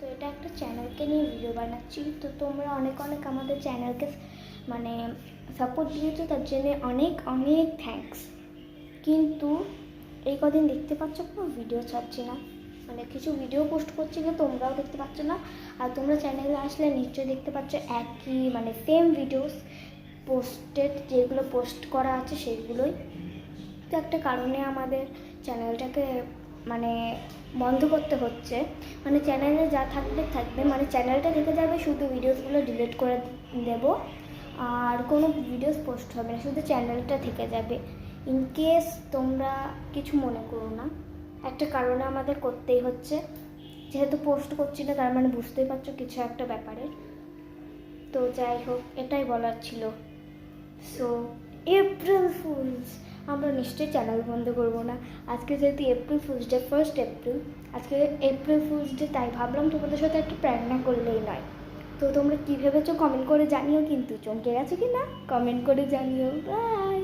তো এটা একটা চ্যানেলকে নিয়ে ভিডিও বানাচ্ছি। তো তোমরা অনেক অনেক আমাদের চ্যানেলকে মানে সাপোর্ট দিয়েছো, তার জন্য অনেক অনেক থ্যাঙ্কস। কিন্তু এই কদিন দেখতে পাচ্ছ কোনো ভিডিও ছাড়ছি না, মানে কিছু ভিডিও পোস্ট করছি কিন্তু তোমরাও দেখতে পাচ্ছ না। আর তোমরা চ্যানেলে আসলে নিশ্চয়ই দেখতে পাচ্ছ একই মানে সেম ভিডিওস পোস্টেড, যেগুলো পোস্ট করা আছে সেইগুলোই। তো একটা কারণে আমাদের চ্যানেলটাকে মানে বন্ধ করতে হচ্ছে, মানে চ্যানেলে যা থাকবে থাকবে, মানে চ্যানেলটা থেকে যাবে, শুধু ভিডিওসগুলো ডিলিট করে দেব আর কোনো ভিডিওস পোস্ট হবে না, শুধু চ্যানেলটা থেকে যাবে। ইন কেস তোমরা কিছু মনে করো না, একটা কারণে আমাদের করতেই হচ্ছে, যেহেতু পোস্ট করছি না তার মানে বুঝতেই পারছো কিছু একটা ব্যাপারে। তো যাই হোক, এটাই বলার ছিল। সো এপ্রিল ফুলস, আমরা নিশ্চয়ই চ্যানেল বন্ধ করবো না। আজকে যেহেতু এপ্রিল ফুলস ডে, 1 এপ্রিল, আজকে এপ্রিল ফুলস ডে, তাই ভাবলাম তোমাদের সাথে একটু প্র্যাঙ্ক না করলেই নয়। তো তোমরা কী ভেবেছো কমেন্ট করে জানিও, কিন্তু চমকে গেছো কি না কমেন্ট করে জানিও। বাই।